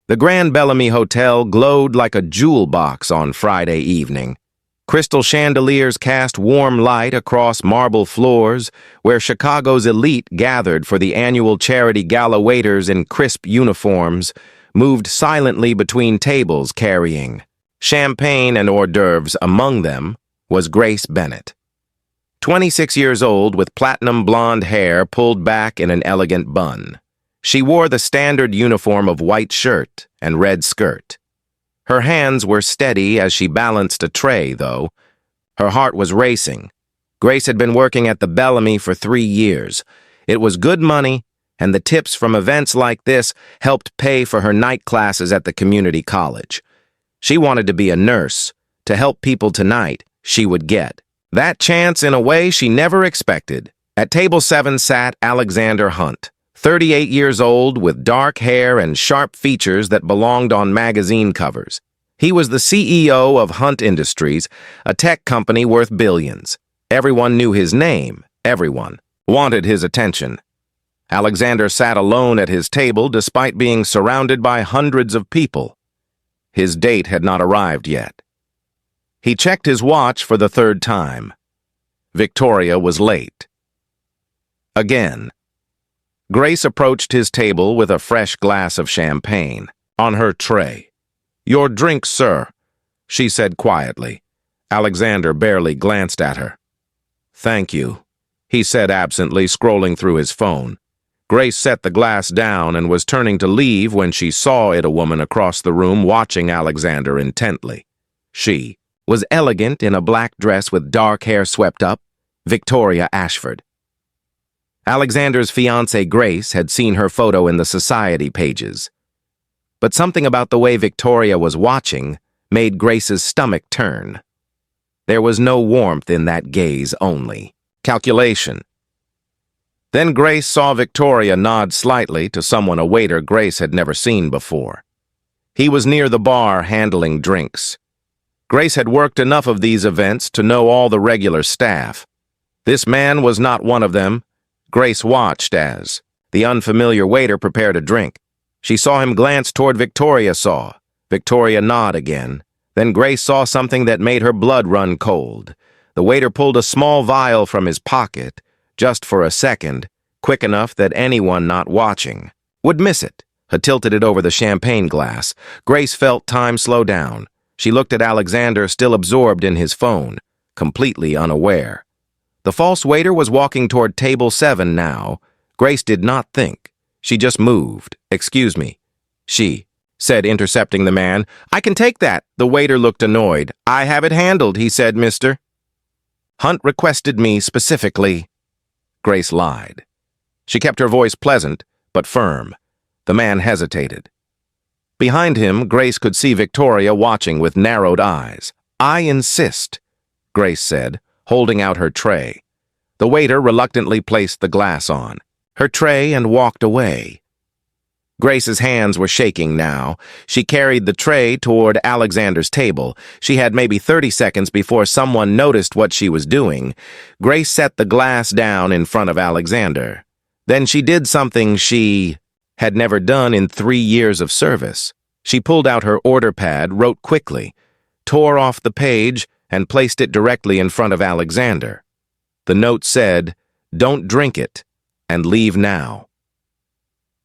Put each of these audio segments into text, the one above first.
The Grand Bellamy Hotel glowed like a jewel box on Friday evening. Crystal chandeliers cast warm light across marble floors where Chicago's elite gathered for the annual charity gala. Waiters in crisp uniforms moved silently between tables carrying champagne and hors d'oeuvres. Among them was Grace Bennett. 26 years old with platinum blonde hair pulled back in an elegant bun. She wore the standard uniform of white shirt and red skirt. Her hands were steady as she balanced a tray, though. Her heart was racing. Grace had been working at the Bellamy for 3 years. It was good money, and the tips from events like this helped pay for her night classes at the community college. She wanted to be a nurse, to help people tonight. She would get that chance in a way she never expected. At table 7 sat Alexander Hunt, 38 years old with dark hair and sharp features that belonged on magazine covers. He was the CEO of Hunt Industries, a tech company worth billions. Everyone knew his name. Everyone wanted his attention. Alexander sat alone at his table despite being surrounded by hundreds of people. His date had not arrived yet. He checked his watch for the 3rd time. Victoria was late. Again. Grace approached his table with a fresh glass of champagne on her tray. "Your drink, sir," she said quietly. Alexander barely glanced at her. "Thank you," he said absently, scrolling through his phone. Grace set the glass down and was turning to leave when she saw a woman across the room watching Alexander intently. She was elegant in a black dress with dark hair swept up, Victoria Ashford. Alexander's fiancée Grace had seen her photo in the society pages. But something about the way Victoria was watching made Grace's stomach turn. There was no warmth in that gaze, only calculation. Then Grace saw Victoria nod slightly to someone, a waiter Grace had never seen before. He was near the bar handling drinks. Grace had worked enough of these events to know all the regular staff. This man was not one of them. Grace watched as the unfamiliar waiter prepared a drink. She saw him glance toward Victoria, Victoria nod again. Then Grace saw something that made her blood run cold. The waiter pulled a small vial from his pocket, just for a second, quick enough that anyone not watching would miss it. He tilted it over the champagne glass. Grace felt time slow down. She looked at Alexander, still absorbed in his phone, completely unaware. The false waiter was walking toward table 7 now. Grace did not think. She just moved. "Excuse me," she said, intercepting the man. "I can take that." The waiter looked annoyed. "I have it handled," he said, "Mr. Hunt requested me specifically." Grace lied. She kept her voice pleasant, but firm. The man hesitated. Behind him, Grace could see Victoria watching with narrowed eyes. "I insist," Grace said, holding out her tray. The waiter reluctantly placed the glass on her tray and walked away. Grace's hands were shaking now. She carried the tray toward Alexander's table. She had maybe 30 seconds before someone noticed what she was doing. Grace set the glass down in front of Alexander. Then she did something she had never done in 3 years of service. She pulled out her order pad, wrote quickly, tore off the page, and placed it directly in front of Alexander. The note said, "Don't drink it, and leave now."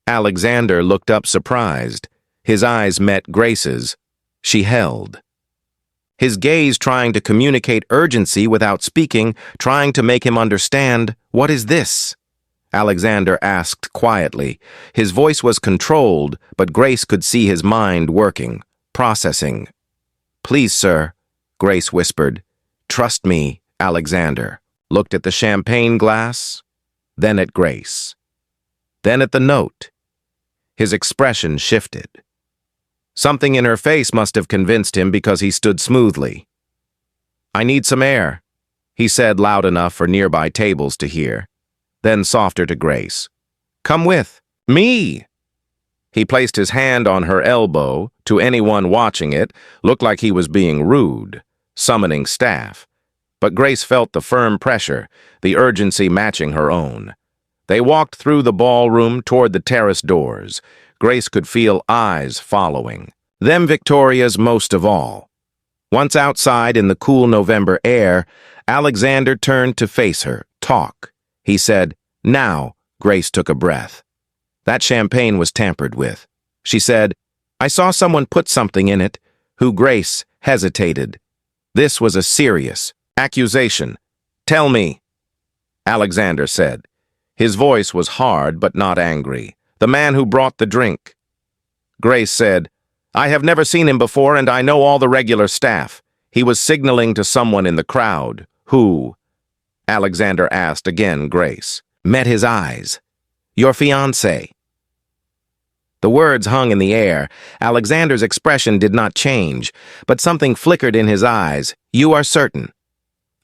Alexander looked up surprised. His eyes met Grace's. She held. His gaze trying to communicate urgency without speaking, trying to make him understand, "What is this?" Alexander asked quietly. His voice was controlled, but Grace could see his mind working, processing. "Please, sir," Grace whispered. "Trust me." Alexander looked at the champagne glass, then at Grace, then at the note. His expression shifted. Something in her face must have convinced him because he stood smoothly. "I need some air," he said loud enough for nearby tables to hear, then softer to Grace. "Come with me." He placed his hand on her elbow. To anyone watching it, looked like he was being rude, summoning staff. But Grace felt the firm pressure, the urgency matching her own. They walked through the ballroom toward the terrace doors. Grace could feel eyes following, them Victoria's most of all. Once outside in the cool November air, Alexander turned to face her. Talk. He said, "Now." Grace took a breath. That champagne was tampered with. She said, "I saw someone put something in it," who Grace hesitated. This was a serious accusation. "Tell me," Alexander said. His voice was hard but not angry. "The man who brought the drink." Grace said, "I have never seen him before and I know all the regular staff. He was signaling to someone in the crowd." "Who?" Alexander asked again. Grace met his eyes. "Your fiancé." The words hung in the air. Alexander's expression did not change, but something flickered in his eyes. "You are certain?"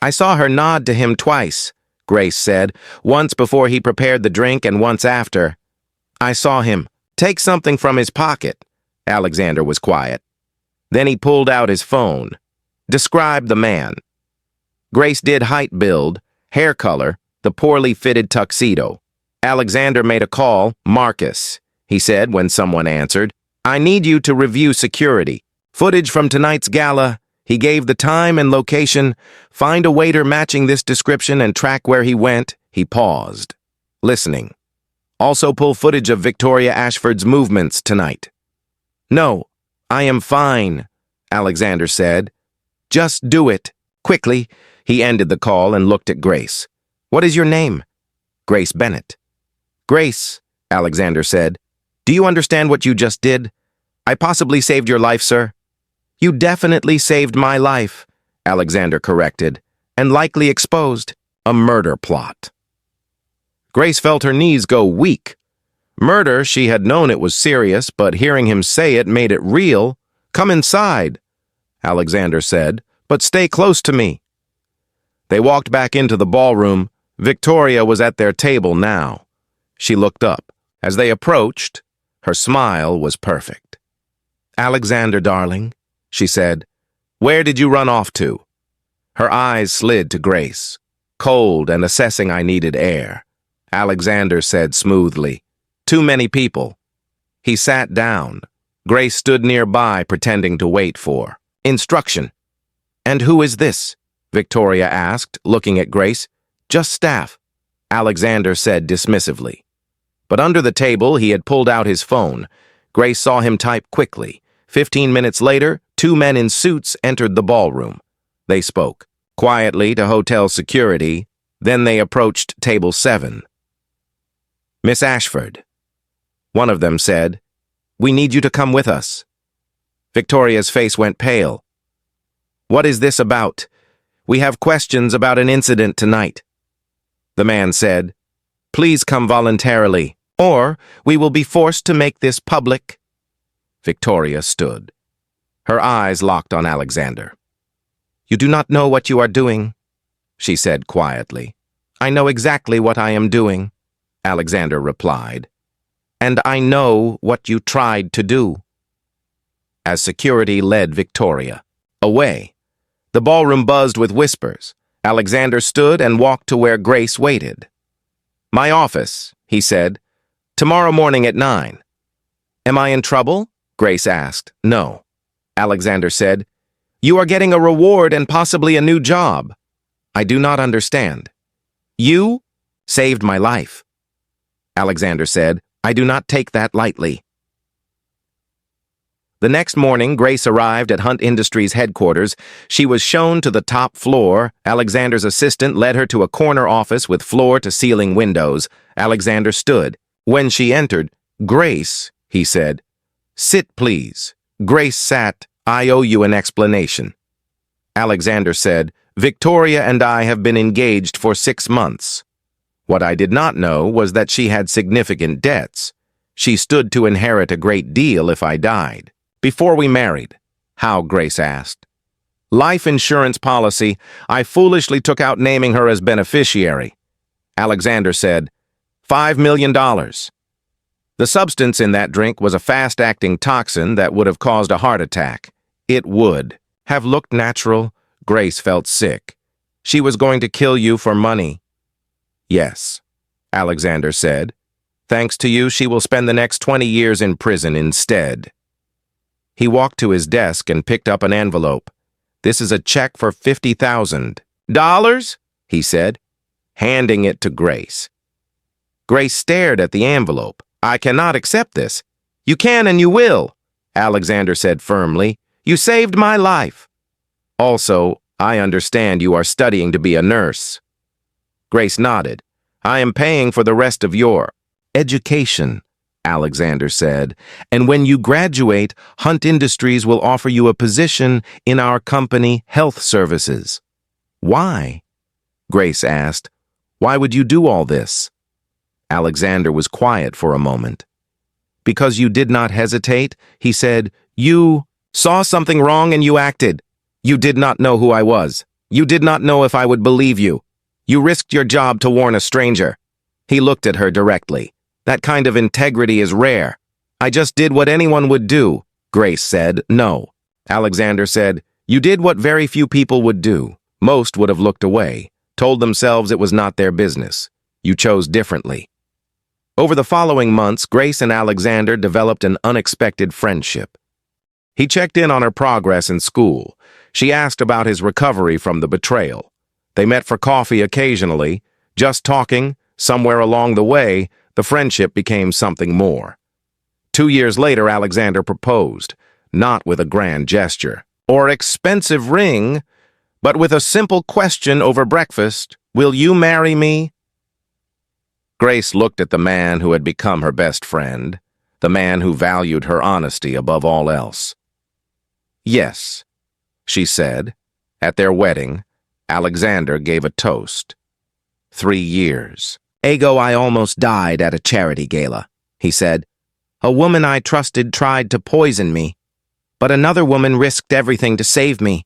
"I saw her nod to him twice," Grace said, "once before he prepared the drink and once after." "I saw him take something from his pocket." Alexander was quiet. Then he pulled out his phone. "Describe the man." Grace did height, build, hair color, the poorly fitted tuxedo. Alexander made a call. "Marcus," he said when someone answered. "I need you to review security. Footage from tonight's gala." He gave the time and location. "Find a waiter matching this description and track where he went." He paused, listening. "Also pull footage of Victoria Ashford's movements tonight." "No, I am fine," Alexander said. "Just do it. Quickly." He ended the call and looked at Grace. "What is your name?" "Grace Bennett." "Grace," Alexander said, "do you understand what you just did? I possibly saved your life, sir." "You definitely saved my life," Alexander corrected, "and likely exposed a murder plot." Grace felt her knees go weak. Murder, she had known it was serious, but hearing him say it made it real. "Come inside," Alexander said, "but stay close to me." They walked back into the ballroom. Victoria was at their table now. She looked up. As they approached, her smile was perfect. "Alexander, darling," she said, "where did you run off to?" Her eyes slid to Grace, cold and assessing I needed air. Alexander said smoothly, "Too many people." He sat down. Grace stood nearby, pretending to wait for instruction. "And who is this?" Victoria asked, looking at Grace. "Just staff," Alexander said dismissively. But under the table, he had pulled out his phone. Grace saw him type quickly. 15 minutes later, 2 men in suits entered the ballroom. They spoke quietly to hotel security. Then they approached table 7. "Miss Ashford," one of them said, "we need you to come with us." Victoria's face went pale. "What is this about?" "We have questions about an incident tonight." The man said, "Please come voluntarily, or we will be forced to make this public." Victoria stood. Her eyes locked on Alexander. "You do not know what you are doing," she said quietly. "I know exactly what I am doing," Alexander replied. "And I know what you tried to do." As security led Victoria away, the ballroom buzzed with whispers. Alexander stood and walked to where Grace waited. "My office," he said. "Tomorrow morning at 9. "Am I in trouble?" Grace asked. "No," Alexander said. "You are getting a reward and possibly a new job." "I do not understand." "You saved my life," Alexander said. "I do not take that lightly." The next morning, Grace arrived at Hunt Industries headquarters. She was shown to the top floor. Alexander's assistant led her to a corner office with floor-to-ceiling windows. Alexander stood. When she entered, "Grace," he said. "Sit, please." Grace sat. "I owe you an explanation." Alexander said, "Victoria and I have been engaged for 6 months. What I did not know was that she had significant debts. She stood to inherit a great deal if I died." "Before we married?" How, Grace asked. "Life insurance policy. I foolishly took out naming her as beneficiary." Alexander said, $5 million. The substance in that drink was a fast-acting toxin that would have caused a heart attack. It would have looked natural. Grace felt sick. She was going to kill you for money. "Yes," Alexander said. Thanks to you, she will spend the next 20 years in prison instead. He walked to his desk and picked up an envelope. This is a check for $50,000, he said, handing it to Grace. Grace stared at the envelope. I cannot accept this. You can and you will, Alexander said firmly. You saved my life. Also, I understand you are studying to be a nurse. Grace nodded. I am paying for the rest of your education, Alexander said, and when you graduate, Hunt Industries will offer you a position in our company, Health Services. Why? Grace asked. Why would you do all this? Alexander was quiet for a moment. Because you did not hesitate, he said, you saw something wrong and you acted. You did not know who I was. You did not know if I would believe you. You risked your job to warn a stranger. He looked at her directly. That kind of integrity is rare. I just did what anyone would do, Grace said. No. Alexander said, you did what very few people would do. Most would have looked away, told themselves it was not their business. You chose differently. Over the following months, Grace and Alexander developed an unexpected friendship. He checked in on her progress in school. She asked about his recovery from the betrayal. They met for coffee occasionally, just talking. Somewhere along the way, the friendship became something more. 2 years later, Alexander proposed, not with a grand gesture or expensive ring, but with a simple question over breakfast. Will you marry me? Grace looked at the man who had become her best friend, the man who valued her honesty above all else. Yes, she said. At their wedding, Alexander gave a toast. 3 years. Ago, I almost died at a charity gala, he said. A woman I trusted tried to poison me, but another woman risked everything to save me.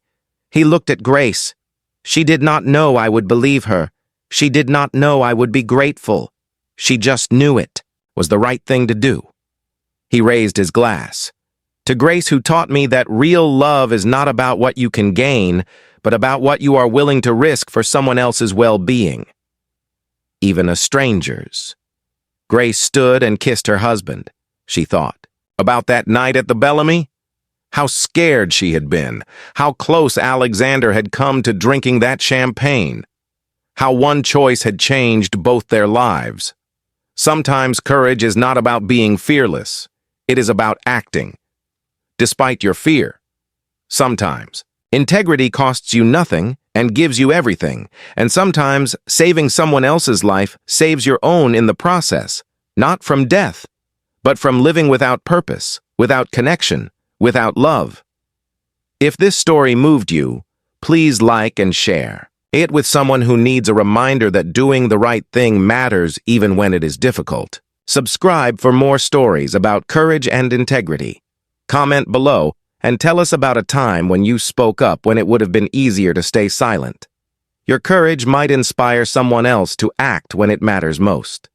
He looked at Grace. She did not know I would believe her. She did not know I would be grateful. She just knew it was the right thing to do. He raised his glass. To Grace, who taught me that real love is not about what you can gain, but about what you are willing to risk for someone else's well-being. Even a stranger's. Grace stood and kissed her husband. She thought about that night at the Bellamy. How scared she had been. How close Alexander had come to drinking that champagne. How one choice had changed both their lives. Sometimes courage is not about being fearless. It is about acting, despite your fear. Sometimes integrity costs you nothing and gives you everything, and sometimes saving someone else's life saves your own in the process, not from death, but from living without purpose, without connection, without love. If this story moved you, please like and share it with someone who needs a reminder that doing the right thing matters even when it is difficult. Subscribe for more stories about courage and integrity. Comment below and tell us about a time when you spoke up when it would have been easier to stay silent. Your courage might inspire someone else to act when it matters most.